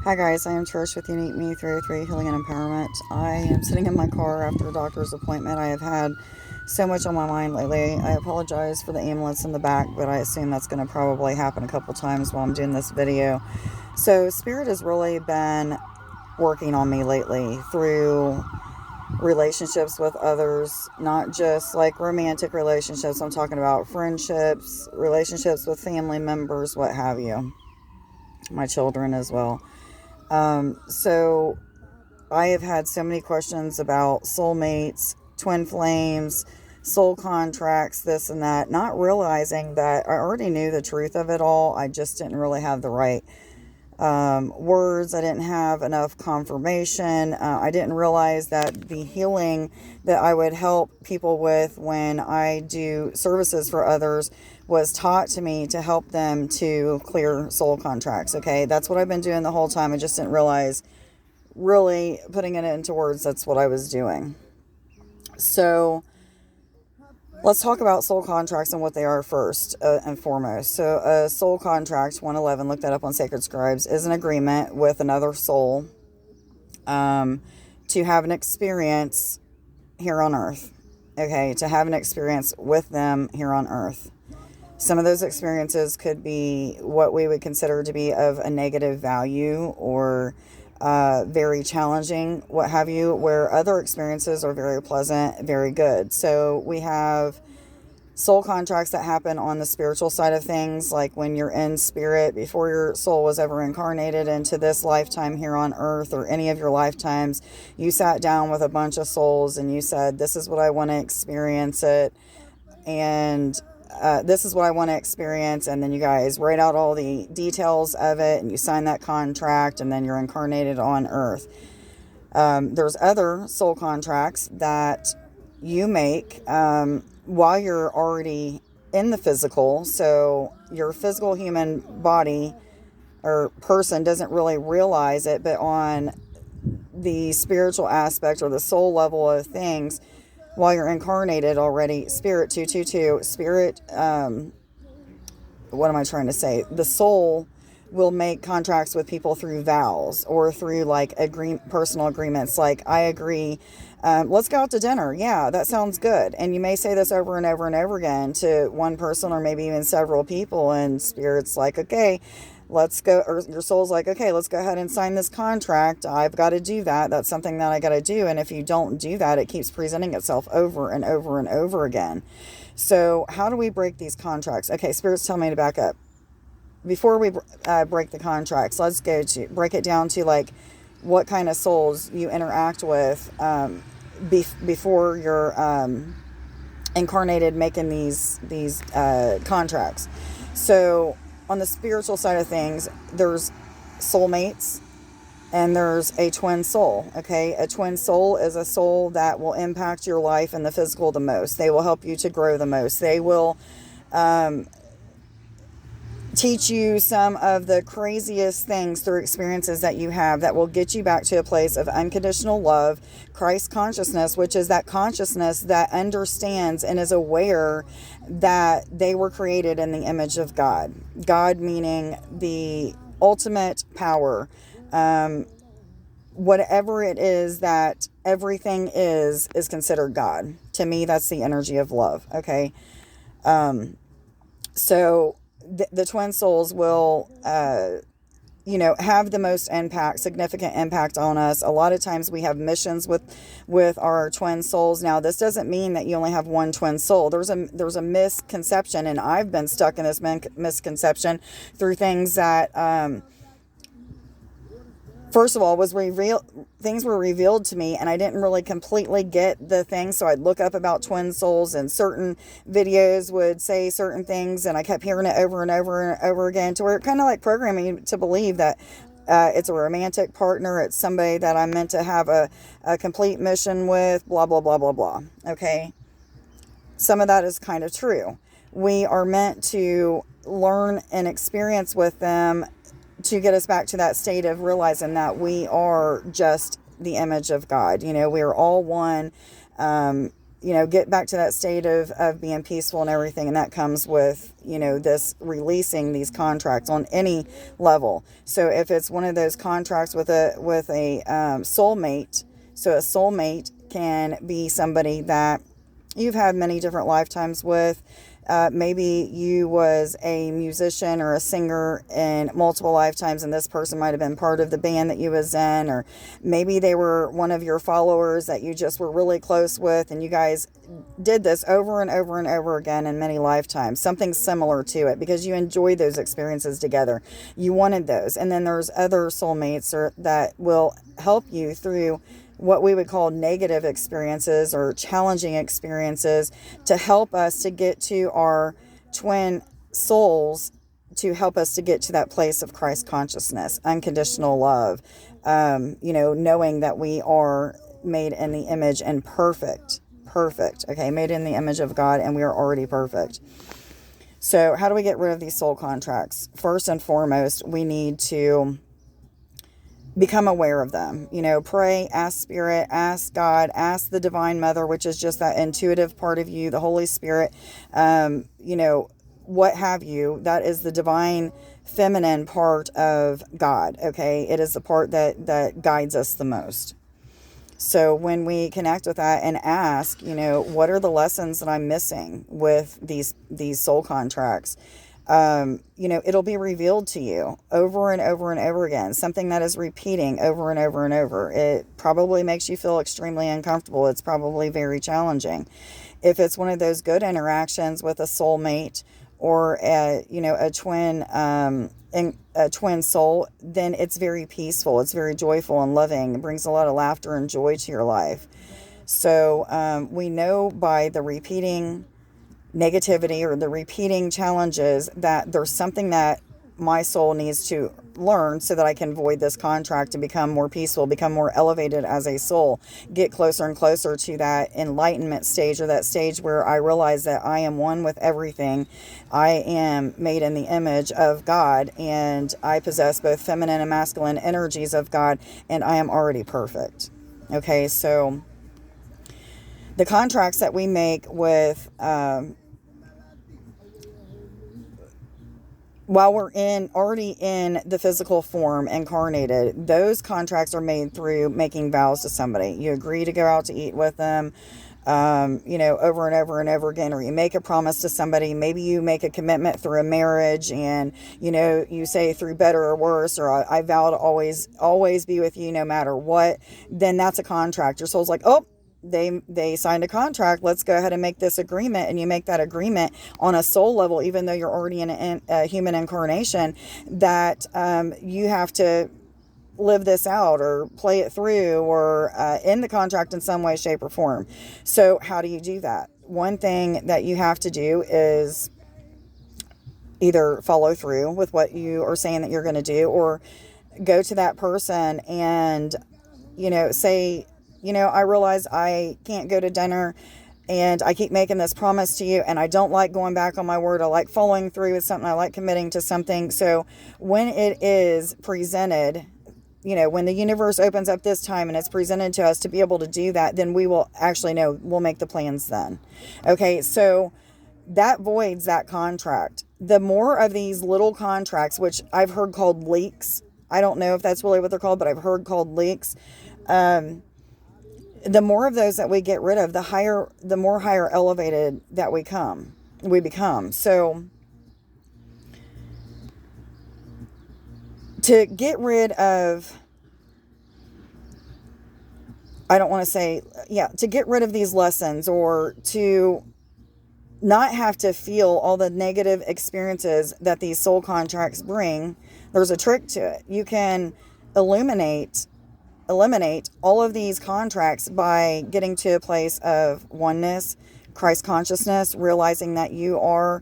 Hi guys, I am Trish with Unique Me 303 Healing and Empowerment. I am sitting in my car after a doctor's appointment. I have had so much on my mind lately. I apologize for the ambulance in the back, but I assume that's going to probably happen a couple times while I'm doing this video. So, Spirit has really been working on me lately through relationships with others, not just like romantic relationships. I'm talking about friendships, relationships with family members, what have you. My children as well. So I have had so many questions about soulmates, twin flames, soul contracts, this and that, not realizing that I already knew the truth of it all. I just didn't really have the right words. I didn't have enough confirmation. I didn't realize that the healing that I would help people with when I do services for others was taught to me to help them to clear soul contracts. Okay, that's what I've been doing the whole time. I just didn't realize, really putting it into words, that's what I was doing. So let's talk about soul contracts and what they are first and foremost. So a soul contract, 111, look that up on Sacred Scribes, is an agreement with another soul to have an experience here on earth. Okay, to have an experience with them here on earth. Some of those experiences could be what we would consider to be of a negative value or very challenging, what have you, where other experiences are very pleasant, very good. So we have soul contracts that happen on the spiritual side of things, like when you're in spirit before your soul was ever incarnated into this lifetime here on earth or any of your lifetimes. You sat down with a bunch of souls and you said, this is what I want to experience it, and this is what I want to experience, and then you guys write out all the details of it and you sign that contract, and then you're incarnated on earth. There's other soul contracts that you make while you're already in the physical, so your physical human body or person doesn't really realize it, but on the spiritual aspect or the soul level of things, while you're incarnated already, spirit 222, spirit, what am I trying to say? The soul will make contracts with people through vows or through like personal agreements. Like, I agree, let's go out to dinner. Yeah, that sounds good. And you may say this over and over and over again to one person or maybe even several people, and spirit's like, okay, let's go, or your soul's like, okay, let's go ahead and sign this contract. I've got to do that. That's something that I got to do. And if you don't do that, it keeps presenting itself over and over and over again. So how do we break these contracts? Okay, spirits tell me to back up. Before we break the contracts, let's break it down to like what kind of souls you interact with before you're incarnated making these contracts. So on the spiritual side of things, there's soulmates and there's a twin soul. Okay, a twin soul is a soul that will impact your life in the physical the most. They will help you to grow the most. They will teach you some of the craziest things through experiences that you have that will get you back to a place of unconditional love, Christ consciousness, which is that consciousness that understands and is aware that they were created in the image of God. God meaning the ultimate power. Whatever it is that everything is considered God. To me, that's the energy of love. Okay. So the twin souls will, have the most significant impact on us. A lot of times we have missions with our twin souls. Now, this doesn't mean that you only have one twin soul. There's a misconception, and I've been stuck in this misconception through things that, first of all, things were revealed to me, and I didn't really completely get the thing. So I'd look up about twin souls, and certain videos would say certain things, and I kept hearing it over and over and over again, to where it kind of like programming me to believe that it's a romantic partner. It's somebody that I'm meant to have a complete mission with, blah, blah, blah, blah, blah. Okay. Some of that is kind of true. We are meant to learn and experience with them to get us back to that state of realizing that we are just the image of God. We are all one. get back to that state of being peaceful and everything. And that comes with, this releasing these contracts on any level. So if it's one of those contracts with a soulmate, so a soulmate can be somebody that you've had many different lifetimes with. Maybe you was a musician or a singer in multiple lifetimes, and this person might have been part of the band that you was in, or maybe they were one of your followers that you just were really close with, and you guys did this over and over and over again in many lifetimes, something similar to it, because you enjoyed those experiences together. You wanted those. And then there's other soulmates that will help you through what we would call negative experiences or challenging experiences, to help us to get to our twin souls, to help us to get to that place of Christ consciousness, unconditional love, knowing that we are made in the image and perfect, okay, made in the image of God, and we are already perfect. So how do we get rid of these soul contracts? First and foremost, we need to become aware of them. Pray, ask Spirit, ask God, ask the Divine Mother, which is just that intuitive part of you, the Holy Spirit, what have you. That is the divine feminine part of God, okay? It is the part that guides us the most. So when we connect with that and ask, what are the lessons that I'm missing with these soul contracts? It'll be revealed to you over and over and over again, something that is repeating over and over and over. It probably makes you feel extremely uncomfortable. It's probably very challenging. If it's one of those good interactions with a soulmate or a twin soul, then it's very peaceful. It's very joyful and loving. It brings a lot of laughter and joy to your life. So we know by the repeating negativity or the repeating challenges that there's something that my soul needs to learn so that I can void this contract and become more peaceful, become more elevated as a soul, get closer and closer to that enlightenment stage, or that stage where I realize that I am one with everything. I am made in the image of God, and I possess both feminine and masculine energies of God, and I am already perfect. Okay, so the contracts that we make with while we're already in the physical form, incarnated, those contracts are made through making vows to somebody. You agree to go out to eat with them, over and over and over again, or you make a promise to somebody. Maybe you make a commitment through a marriage, and, you say through better or worse, or I vow to always be with you no matter what. Then that's a contract. Your soul's like, oh, they signed a contract. Let's go ahead and make this agreement. And you make that agreement on a soul level, even though you're already in a human incarnation, that you have to live this out or play it through, or end the contract in some way, shape, or form. So how do you do that? One thing that you have to do is either follow through with what you are saying that you're going to do, or go to that person and, say, I realize I can't go to dinner, and I keep making this promise to you, and I don't like going back on my word. I like following through with something. I like committing to something. So when it is presented, when the universe opens up this time and it's presented to us to be able to do that, then we will actually know, we'll make the plans then. Okay, so that voids that contract. The more of these little contracts, which I've heard called leaks, I don't know if that's really what they're called, but I've heard called leaks. The more of those that we get rid of, the more higher elevated that we become. So to get rid of, to get rid of these lessons, or to not have to feel all the negative experiences that these soul contracts bring, there's a trick to it. You can eliminate all of these contracts by getting to a place of oneness, Christ consciousness, realizing that you are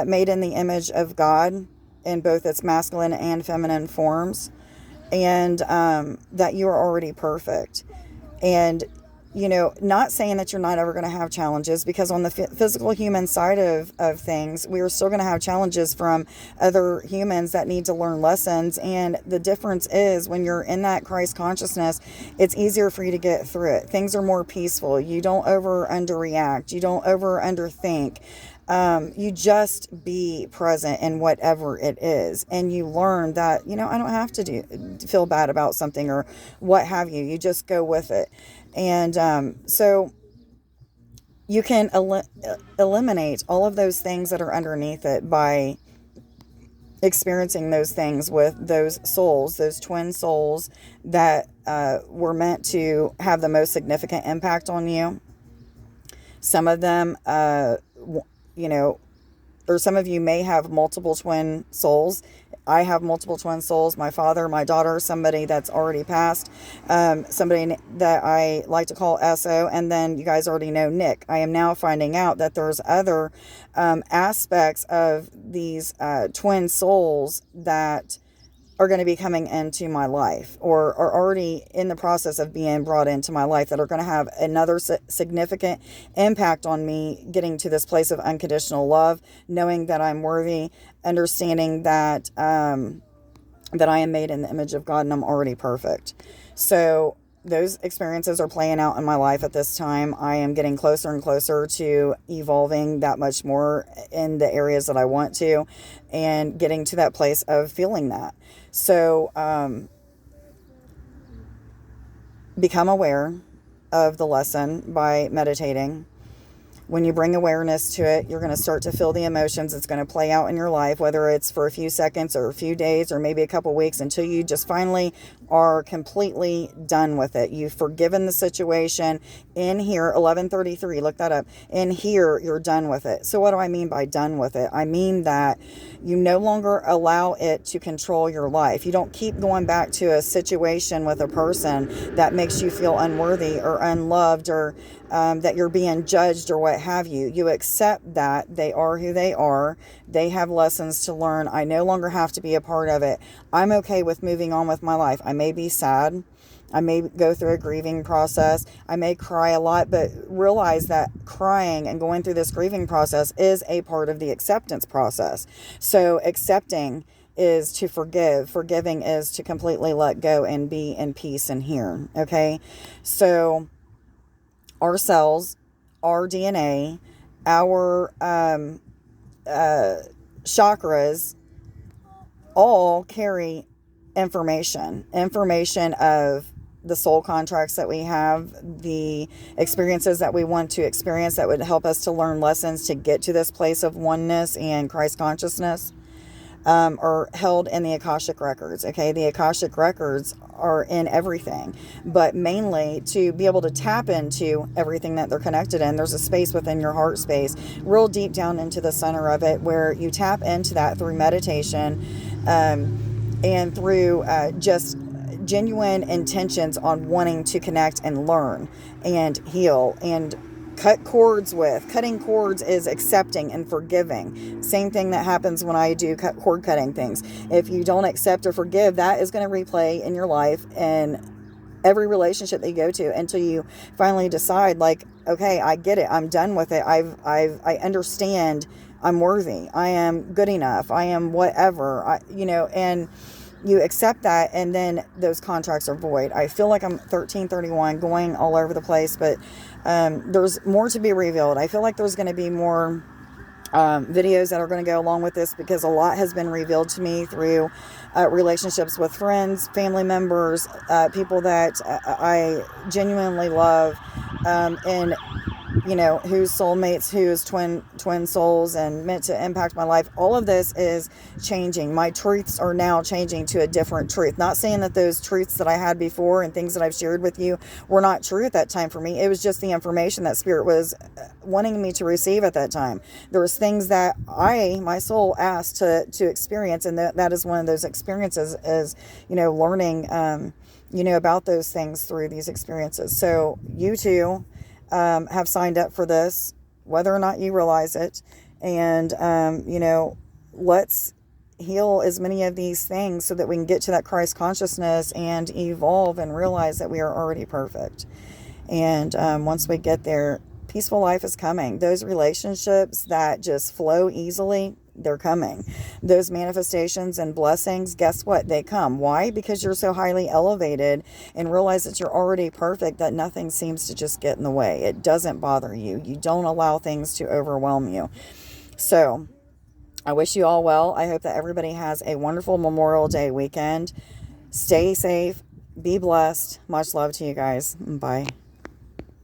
made in the image of God in both its masculine and feminine forms, and that you are already perfect. And not saying that you're not ever going to have challenges, because on the physical human side of things, we are still going to have challenges from other humans that need to learn lessons. And the difference is, when you're in that Christ consciousness, it's easier for you to get through it. Things are more peaceful. You don't underreact. You don't underthink. You just be present in whatever it is, and you learn that, I don't have to feel bad about something or what have you. You just go with it. And so you can eliminate all of those things that are underneath it by experiencing those things with those souls, those twin souls that were meant to have the most significant impact on you. Some of them, or some of you may have multiple twin souls. I have multiple twin souls. My father, my daughter, somebody that's already passed, somebody that I like to call SO, and then you guys already know Nick. I am now finding out that there's other aspects of these twin souls that are going to be coming into my life, or are already in the process of being brought into my life, that are going to have another significant impact on me getting to this place of unconditional love, knowing that I'm worthy, understanding that that I am made in the image of God and I'm already perfect. So those experiences are playing out in my life at this time. I am getting closer and closer to evolving that much more in the areas that I want to, and getting to that place of feeling that. So become aware of the lesson by meditating. When you bring awareness to it, you're going to start to feel the emotions. It's going to play out in your life, whether it's for a few seconds or a few days or maybe a couple weeks, until you just finally are completely done with it. You've forgiven the situation. In here, 1133, look that up. In here, you're done with it. So what do I mean by done with it? I mean that you no longer allow it to control your life. You don't keep going back to a situation with a person that makes you feel unworthy or unloved, or that you're being judged or what have you. You accept that they are who they are. They have lessons to learn. I no longer have to be a part of it. I'm okay with moving on with my life. I may be sad. I may go through a grieving process. I may cry a lot, but realize that crying and going through this grieving process is a part of the acceptance process. So accepting is to forgive. Forgiving is to completely let go and be in peace in here. Okay? So our cells, our DNA, our chakras all carry information of the soul contracts that we have, the experiences that we want to experience that would help us to learn lessons to get to this place of oneness and Christ consciousness, are held in the Akashic records. Okay, the Akashic records are in everything, but mainly to be able to tap into everything that they're connected in. There's a space within your heart space, real deep down into the center of it, where you tap into that through meditation, and through just genuine intentions on wanting to connect and learn and heal and cut cords with. Cutting cords is accepting and forgiving. Same thing that happens when I do cord cutting things. If you don't accept or forgive, that is going to replay in your life and every relationship that you go to, until you finally decide, like, okay, I get it. I'm done with it. I understand. I'm worthy. I am good enough. I am whatever. And you accept that, and then those contracts are void. I feel like I'm 1331 going all over the place, but there's more to be revealed. I feel like there's going to be more videos that are going to go along with this, because a lot has been revealed to me through relationships with friends, family members, people that I genuinely love, and who's soulmates, who's twin souls and meant to impact my life. All of this is changing. My truths are now changing to a different truth. Not saying that those truths that I had before and things that I've shared with you were not true at that time for me. It was just the information that Spirit was wanting me to receive at that time. There was things that my soul asked to experience, and that is one of those experiences, is learning about those things through these experiences. So you too have signed up for this, whether or not you realize it. And, let's heal as many of these things so that we can get to that Christ consciousness and evolve and realize that we are already perfect. And once we get there, peaceful life is coming. Those relationships that just flow easily, they're coming. Those manifestations and blessings, guess what? They come. Why? Because you're so highly elevated and realize that you're already perfect, that nothing seems to just get in the way. It doesn't bother you. You don't allow things to overwhelm you. So I wish you all well. I hope that everybody has a wonderful Memorial Day weekend. Stay safe. Be blessed. Much love to you guys. Bye.